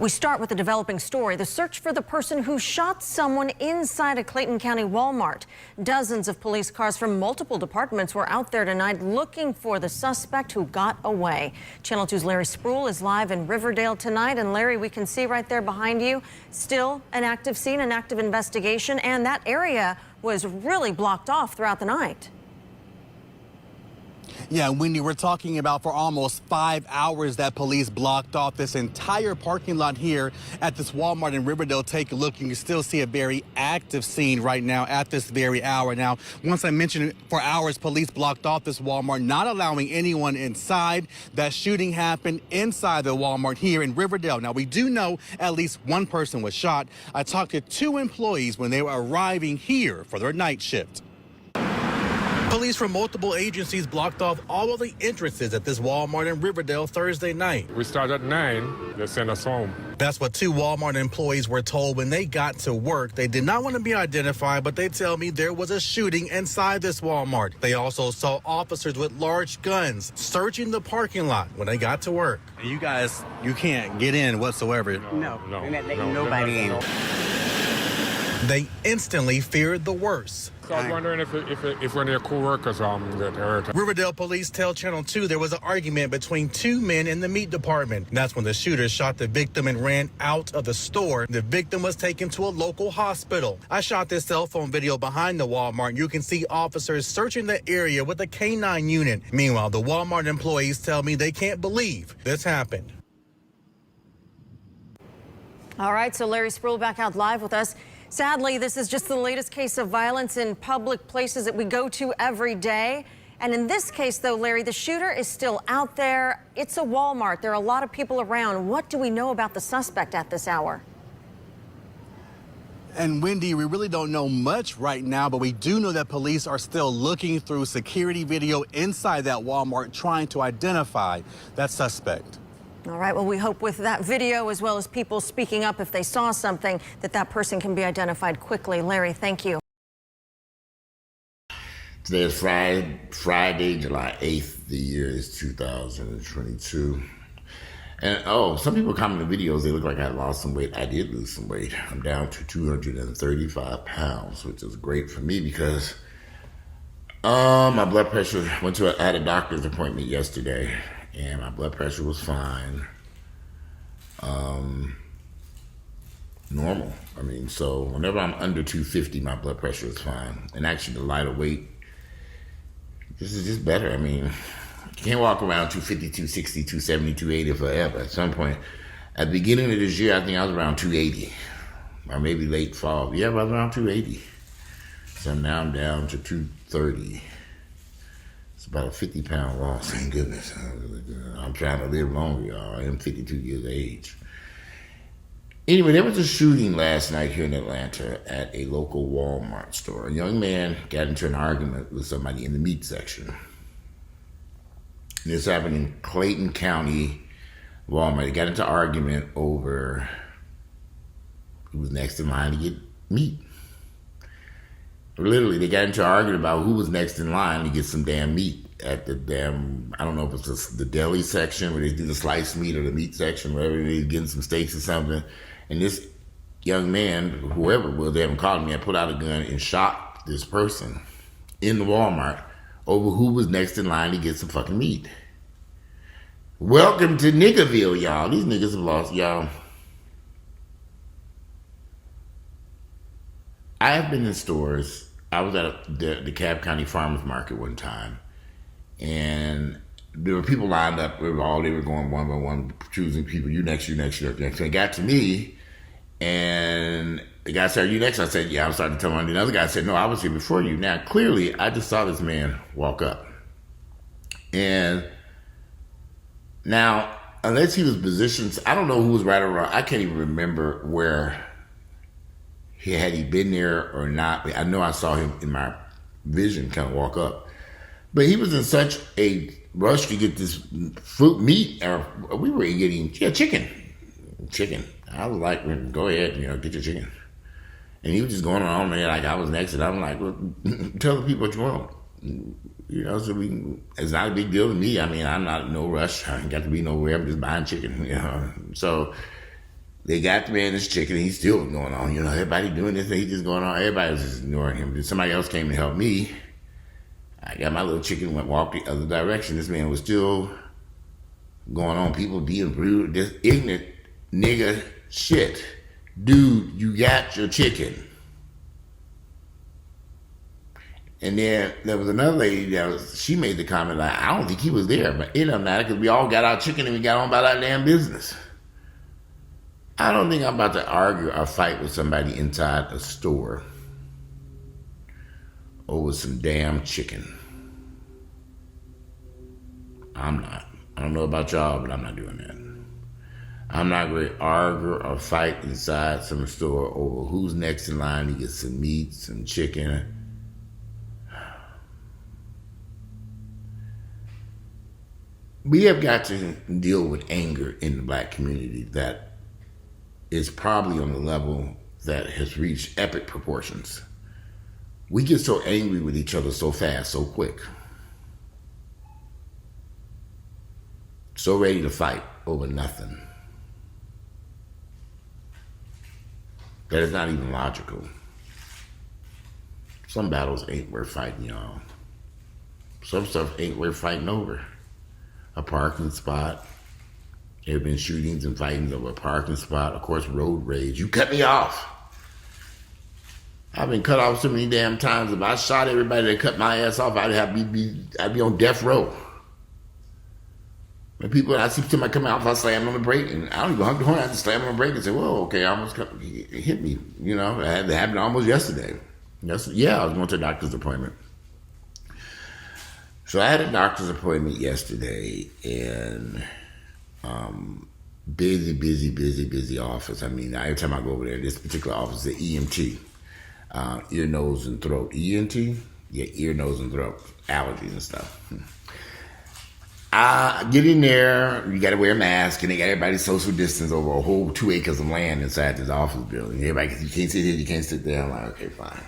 We start with a developing story, the search for the person who shot someone inside a Clayton County Walmart. Dozens of police cars from multiple departments were out there tonight looking for the suspect who got away. Channel 2's Larry Spruill is live in Riverdale tonight. And Larry, we can see right there behind you, still an active scene, an active investigation, and that area was really blocked off throughout the night. Yeah, Wendy, we're talking about for almost 5 hours that police blocked off this entire parking lot here at this Walmart in Riverdale. Take a look. You can still see a very active scene right now at this very hour. Now, once I mentioned for hours, police blocked off this Walmart, not allowing anyone inside. That shooting happened inside the Walmart here in Riverdale. Now, we do know at least one person was shot. I talked to 2 employees when they were arriving here for their night shift. Police from multiple agencies blocked off all of the entrances at this Walmart in Riverdale Thursday night. We start at 9, they send us home. That's what 2 Walmart employees were told when they got to work. They did not want to be identified, but they tell me there was a shooting inside this Walmart. They also saw officers with large guns searching the parking lot when they got to work. You guys, you can't get in whatsoever. No, nobody in. They instantly feared the worst. So I was wondering if one of your co-workers get hurt. Riverdale police tell Channel 2 there was an argument between 2 men in the meat department. That's when the shooter shot the victim and ran out of the store. The victim was taken to a local hospital. I shot this cell phone video behind the Walmart. You can see officers searching the area with a K-9 unit. Meanwhile, the Walmart employees tell me they can't believe this happened. All right, so Larry Spruill back out live with us. Sadly, this is just the latest case of violence in public places that we go to every day. And in this case, though, Larry, the shooter is still out there. It's a Walmart. There are a lot of people around. What do we know about the suspect at this hour? And Wendy, we really don't know much right now, but we do know that police are still looking through security video inside that Walmart trying to identify that suspect. All right, well, we hope with that video, as well as people speaking up if they saw something, that person can be identified quickly. Larry, thank you. Today is Friday, July 8th. The year is 2022. And, some people comment in the videos, they look like I lost some weight. I did lose some weight. I'm down to 235 pounds, which is great for me because my blood pressure, I had a doctor's appointment yesterday. And my blood pressure was fine, normal. I mean, so whenever I'm under 250, my blood pressure is fine. And actually, the lighter weight, this is just better. I mean, you can't walk around 250, 260, 270, 280 forever. At some point, at the beginning of this year, I think I was around 280, or maybe late fall. Yeah, I was around 280. So now I'm down to 230. It's about a 50-pound loss, thank goodness. I'm trying to live longer, y'all. I am 52 years of age. Anyway, there was a shooting last night here in Atlanta at a local Walmart store. A young man got into an argument with somebody in the meat section. This happened in Clayton County Walmart. They got into an argument over who was next in line to get meat. Literally, they got into an argument about who was next in line to get some damn meat at the damn, I don't know if it's the deli section where they do the sliced meat or the meat section, wherever they're getting some steaks or something. And this young man, whoever it was, they haven't called me, I pulled out a gun and shot this person in the Walmart over who was next in line to get some fucking meat. Welcome to Niggaville, y'all. These niggas have lost, y'all. I have been in stores. I was at the Cobb County Farmers Market one time, and there were people lined up. They were going one by one, choosing people. You next, you next, you next. And it got to me, and the guy said, "Are you next?" I said, "Yeah." I was starting to tell him. The other guy said, "No, I was here before you." Now, clearly, I just saw this man walk up, and now, unless he was positioned, I don't know who was right or wrong. I can't even remember where. Had he been there or not? I know I saw him in my vision kind of walk up. But he was in such a rush to get this meat, or we were getting, chicken. I was like, go ahead, get your chicken. And he was just going on there like I was next, and I'm like, well, tell the people what you want. So it's not a big deal to me. I mean, I'm not in no rush. I ain't got to be nowhere. I'm just buying chicken, So They got the man his chicken, and he's still going on. You know, everybody doing this, he's just going on. Everybody was just ignoring him. Then somebody else came to help me. I got my little chicken, walked the other direction. This man was still going on. People being rude, this ignorant nigga shit. Dude, you got your chicken. And then there was another lady she made the comment like, I don't think he was there, but it doesn't matter because we all got our chicken and we got on about our damn business. I don't think I'm about to argue or fight with somebody inside a store over some damn chicken. I'm not. I don't know about y'all, but I'm not doing that. I'm not going to argue or fight inside some store over who's next in line to get some meat, some chicken. We have got to deal with anger in the black community that is probably on the level that has reached epic proportions. We get so angry with each other so fast, so quick. So ready to fight over nothing. That is not even logical. Some battles ain't worth fighting, y'all. Some stuff ain't worth fighting over. A parking spot. There have been shootings and fightings over a parking spot. Of course, road rage. You cut me off. I've been cut off so many damn times. If I shot everybody that cut my ass off, I'd be on death row. When I see somebody come out, if I slam on the brake, and I don't even hug the horn, I just slam on the brake and say, "Whoa, okay, I almost it hit me." You know, it happened almost yesterday. Yeah, I was going to a doctor's appointment. So I had a doctor's appointment yesterday, and busy office. I mean, every time I go over there, this particular office is the EMT, ear, nose, and throat. ENT? Yeah, ear, nose, and throat. Allergies and stuff. I get in there, you got to wear a mask, and they got everybody social distance over a whole 2 acres of land inside this office building. Everybody, you can't sit here, you can't sit there. I'm like, okay, fine.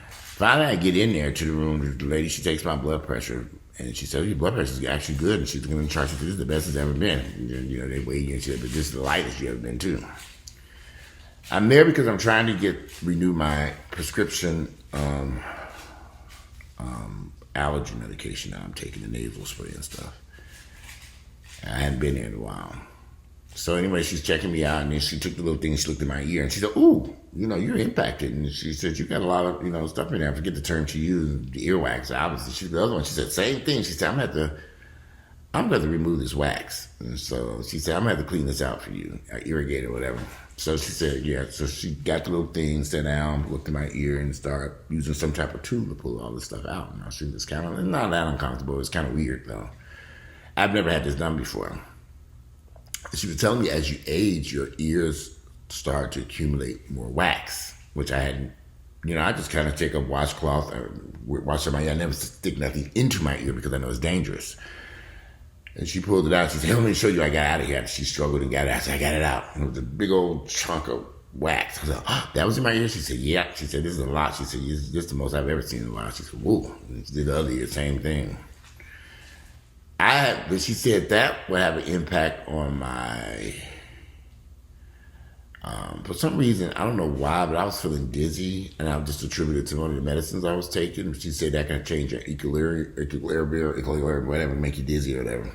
Finally, I get in there to the room. The lady, she takes my blood pressure, and she says, your blood pressure is actually good, and she's going to charge you for this is the best it's ever been. You know, they weigh you and shit, but this is the lightest you ever been, too. I'm there because I'm trying to renew my prescription allergy medication that I'm taking, the nasal spray and stuff. I hadn't been there in a while. So anyway, she's checking me out, and then she took the little thing, she looked in my ear, and she said, ooh, you know, you're impacted. And she said, you got a lot of, you know, stuff in there. I forget the term she used, the earwax, obviously. She, the other one, she said, same thing. She said, I'm going to have to remove this wax. And so she said, I'm going to have to clean this out for you, irrigate or whatever. So she said, yeah. So she got the little thing, sat down, looked in my ear, and started using some type of tool to pull all this stuff out. And she was kind of, not that uncomfortable. It's kind of weird, though. I've never had this done before. She was telling me as you age, your ears start to accumulate more wax, which I hadn't, you know, I just kind of take a washcloth, wash my ear. I never stick nothing into my ear because I know it's dangerous. And she pulled it out. She said, hey, let me show you I got out of here. She struggled and got it out. I said, I got it out. And it was a big old chunk of wax. I was like, oh, that was in my ear? She said, yeah. She said, this is a lot. She said, this is the most I've ever seen in a while. She said, whoa. And she did the other ear, same thing. But she said that would have an impact on my, for some reason, I don't know why, but I was feeling dizzy, and I just attributed it to one of the medicines I was taking. She said that can change your equilibrium, whatever, make you dizzy or whatever.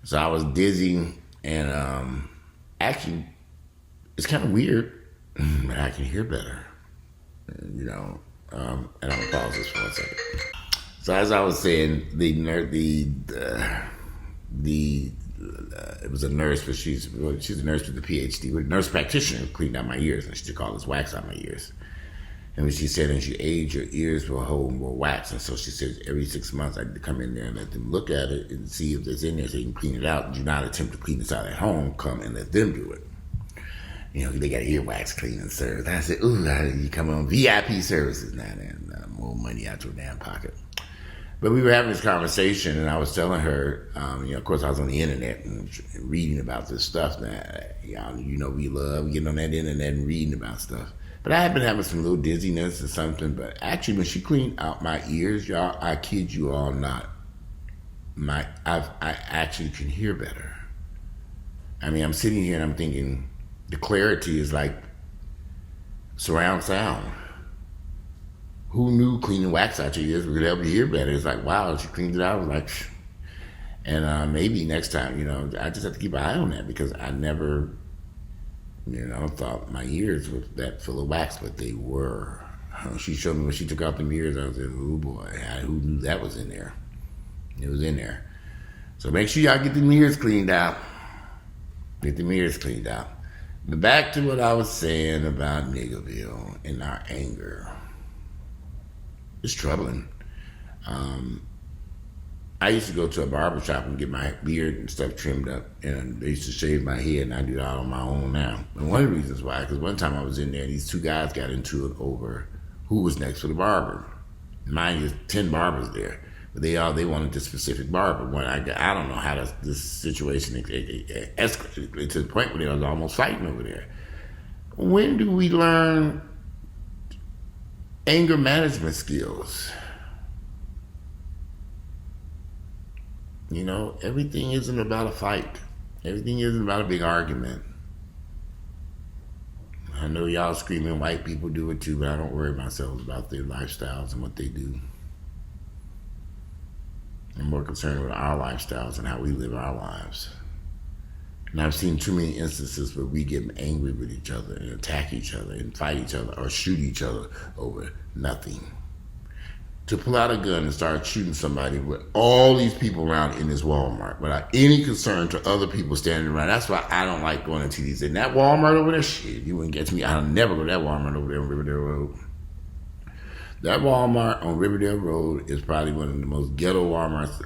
So I was dizzy, and actually, it's kind of weird, but I can hear better, you know. And I'm gonna pause this for 1 second. So as I was saying, it was a nurse, but she's a nurse with a PhD, a nurse practitioner who cleaned out my ears, and she took all this wax out my ears. And when she said, as you age, your ears will hold more wax. And so she said, every 6 months, I had to come in there and let them look at it and see if it's in there so you can clean it out. Do not attempt to clean this out at home. Come and let them do it. You know, they got earwax cleaning service. I said, ooh, you come on VIP services now, and more money out your damn pocket. But we were having this conversation, and I was telling her, you know, of course, I was on the internet and reading about this stuff that, you know, we love getting on that internet and reading about stuff. But I had been having some little dizziness or something. But actually, when she cleaned out my ears, y'all, I kid you all not, I actually can hear better. I mean, I'm sitting here and I'm thinking the clarity is like surround sound. Who knew cleaning wax out your ears would help you hear better? It's like, wow, she cleaned it out. I was like, phew. And maybe next time, I just have to keep an eye on that, because I never, thought my ears were that full of wax, but they were. She showed me when she took out the ears. I was like, oh boy, who knew that was in there? It was in there. So make sure y'all get the ears cleaned out. Get the ears cleaned out. But back to what I was saying about Niggaville and our anger. It's troubling. I used to go to a barber shop and get my beard and stuff trimmed up, and they used to shave my head, and I do that on my own now. And one of the reasons why, because one time I was in there, these two guys got into it over who was next for the barber. Mind you, 10 barbers there, but they wanted this specific barber. When I don't know how this situation escalated to the point where they was almost fighting over there. When do we learn anger management skills? Everything isn't about a fight. Everything isn't about a big argument. I know y'all screaming white people do it too, but I don't worry myself about their lifestyles and what they do. I'm more concerned with our lifestyles and how we live our lives. And I've seen too many instances where we get angry with each other and attack each other and fight each other or shoot each other over nothing. To pull out a gun and start shooting somebody with all these people around in this Walmart without any concern to other people standing around. That's why I don't like going to TDs. And that Walmart over there, shit, you wouldn't get to me. I'll never go to that Walmart over there on Riverdale Road. That Walmart on Riverdale Road is probably one of the most ghetto Walmarts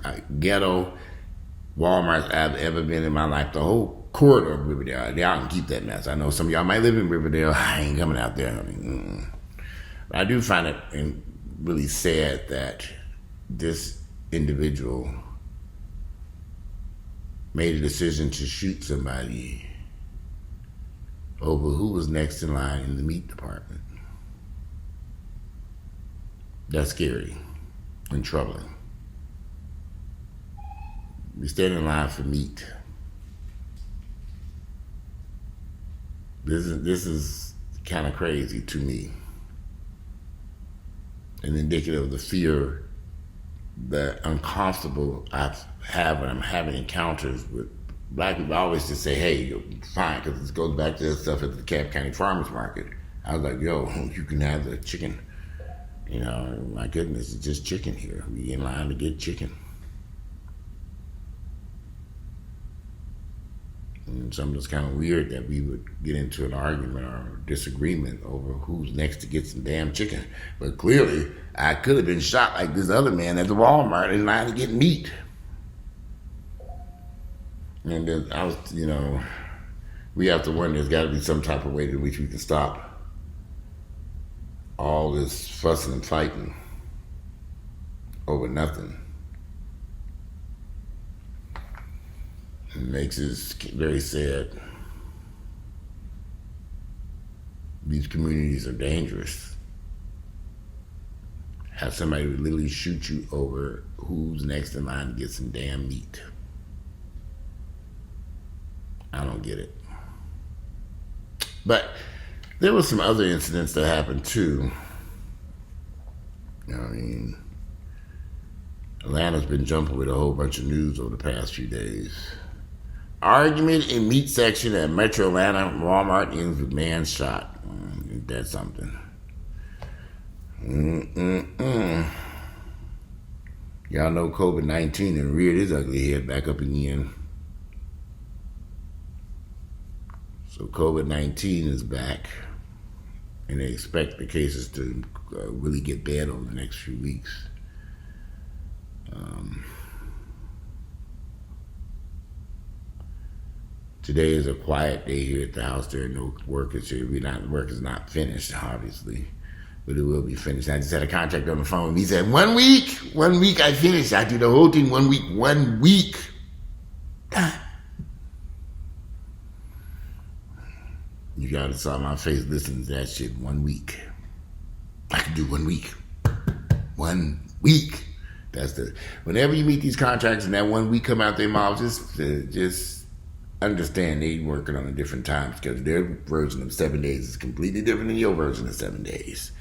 I've ever been in my life. The whole corridor of Riverdale, y'all can keep that mess. I know some of y'all might live in Riverdale. I ain't coming out there. But I do find it really sad that this individual made a decision to shoot somebody over who was next in line in the meat department. That's scary and troubling. We stand in line for meat. This is kind of crazy to me, and indicative of the fear, the uncomfortable I have when I'm having encounters with black people. I always just say, hey, you're fine, because this goes back to the stuff at the Camp County Farmers Market. I was like, yo, you can have the chicken. My goodness, it's just chicken here. We in line to get chicken. And something that's kind of weird that we would get into an argument or disagreement over who's next to get some damn chicken. But clearly, I could have been shot like this other man at the Walmart in line to get meat. And then I was, we have to wonder, there's got to be some type of way in which we can stop all this fussing and fighting over nothing. It makes us very sad. These communities are dangerous. Have somebody literally shoot you over who's next in line to get some damn meat. I don't get it. But there were some other incidents that happened too. Atlanta's been jumping with a whole bunch of news over the past few days. Argument in meat section at Metro Atlanta Walmart ends with man shot. Ain't that something? Y'all know COVID-19 and reared his ugly head back up again. So COVID-19 is back, and they expect the cases to really get bad over the next few weeks. Today is a quiet day here at the house. There are no workers here. Work is not finished, obviously, but it will be finished. I just had a contractor on the phone. He said, 1 week I finished. I do the whole thing 1 week, 1 week. You gotta saw my face listening to that shit. 1 week. I can do 1 week. 1 week. Whenever you meet these contractors and that 1 week come out their mouths, just understand they working on a different time schedule. Their version of 7 days is completely different than your version of 7 days.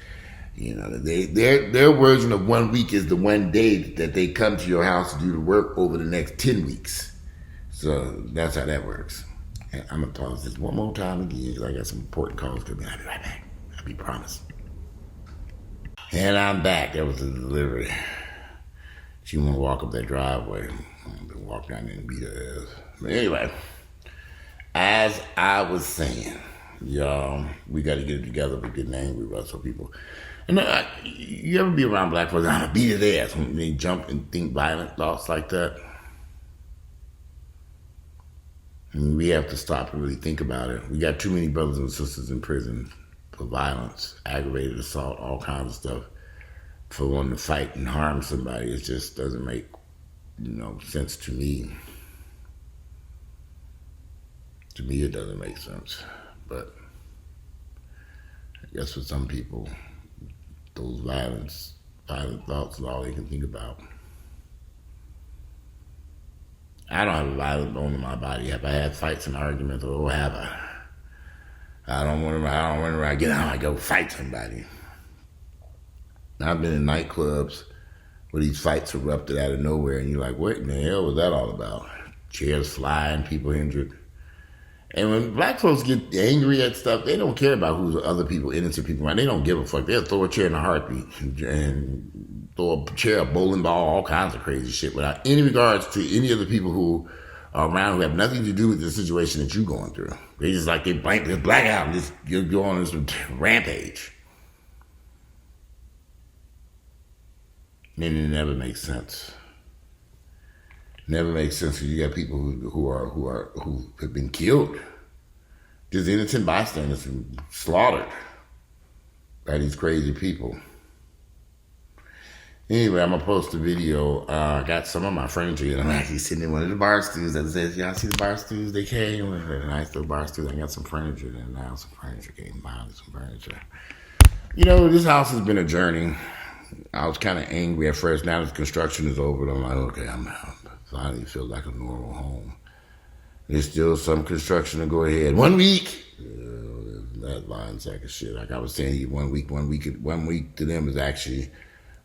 You know, their version of 1 week is the 1 day that they come to your house to do the work over the next 10 weeks. So that's how that works. And I'm going to pause this one more time again because I got some important calls coming. I'll be right back. I'll be promised. And I'm back. That was the delivery. She want to walk up that driveway. Walk down there and beat her ass. But anyway, as I was saying, y'all, we got to get it together. We're getting angry about some people. And you ever be around black folks, I'm going to beat his ass when they jump and think violent thoughts like that? And we have to stop and really think about it. We got too many brothers and sisters in prison for violence, aggravated assault, all kinds of stuff, for wanting to fight and harm somebody. It just doesn't make, sense to me. To me, it doesn't make sense. But I guess for some people, those violent thoughts is all they can think about. I don't have a violent bone in my body. Have I had fights and arguments? Oh, have I? I don't run around, I get out, I go fight somebody. I've been in nightclubs where these fights erupted out of nowhere, and you're like, what in the hell was that all about? Chairs flying, people injured. And when black folks get angry at stuff, they don't care about who's other people, innocent people. Right? They don't give a fuck. They'll throw a chair in a heartbeat and throw a chair, a bowling ball, all kinds of crazy shit without any regards to any of the people who are around who have nothing to do with the situation that you're going through. They just like, they black out and just go on this rampage. And it never makes sense. Never makes sense because you got people who have been killed. Just innocent bystanders slaughtered by these crazy people. Anyway, I'm gonna post a video. I got some of my furniture and I'm actually sitting in one of the bar stools that says, y'all see the bar stools? They came with a nice little bar stools. I got some furniture and now some furniture came by, some furniture. This house has been a journey. I was kind of angry at first. Now that construction is over, I'm like, okay, I'm out. Finally feels like a normal home. There's still some construction to go ahead. 1 week, that lying sack of shit. Like I was saying, 1 week to them is actually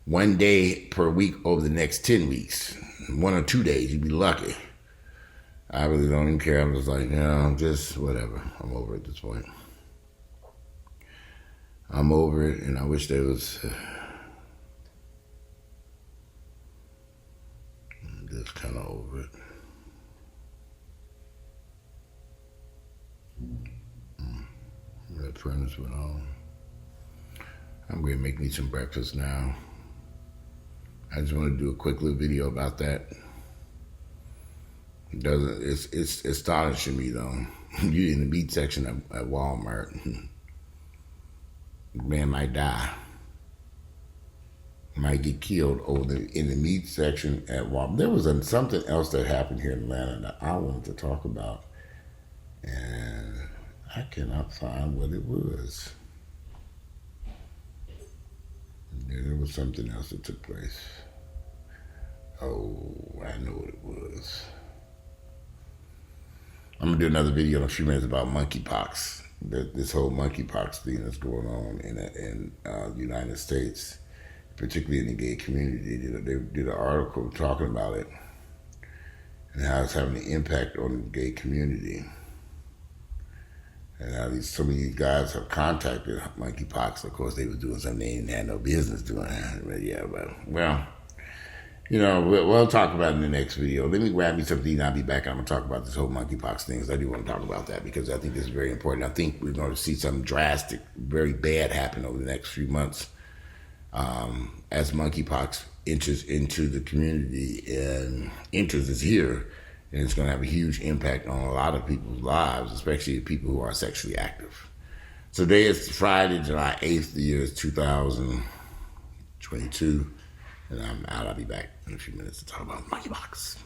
1 day per week over the next 10 weeks. 1 or 2 days, you'd be lucky. I really don't even care. I'm just like, just whatever. I'm over it at this point. I'm over it, and I wish there was. Just kind of over it. That furnace went on. I'm going to make me some breakfast now. I just want to do a quick little video about that. It's astonishing me though. You're in the meat section at Walmart. Man might die. Might get killed in the meat section at Walmart. There was something else that happened here in Atlanta that I wanted to talk about, and I cannot find what it was. Yeah, there was something else that took place. Oh, I know what it was. I'm gonna do another video in a few minutes about monkeypox. This whole monkeypox thing that's going on in the United States, particularly in the gay community. They did an article talking about it and how it's having an impact on the gay community. And how some of these guys have contacted monkeypox. Of course, they were doing something they didn't have no business doing. We'll talk about it in the next video. Let me grab me something and I'll be back. I'm going to talk about this whole monkeypox thing because I do want to talk about that because I think this is very important. I think we're going to see something drastic, very bad happen over the next few months. As monkeypox enters into the community and is here, and it's going to have a huge impact on a lot of people's lives, especially people who are sexually active. So today is Friday, July 8th, the year is 2022, and I'm out. I'll be back in a few minutes to talk about monkeypox.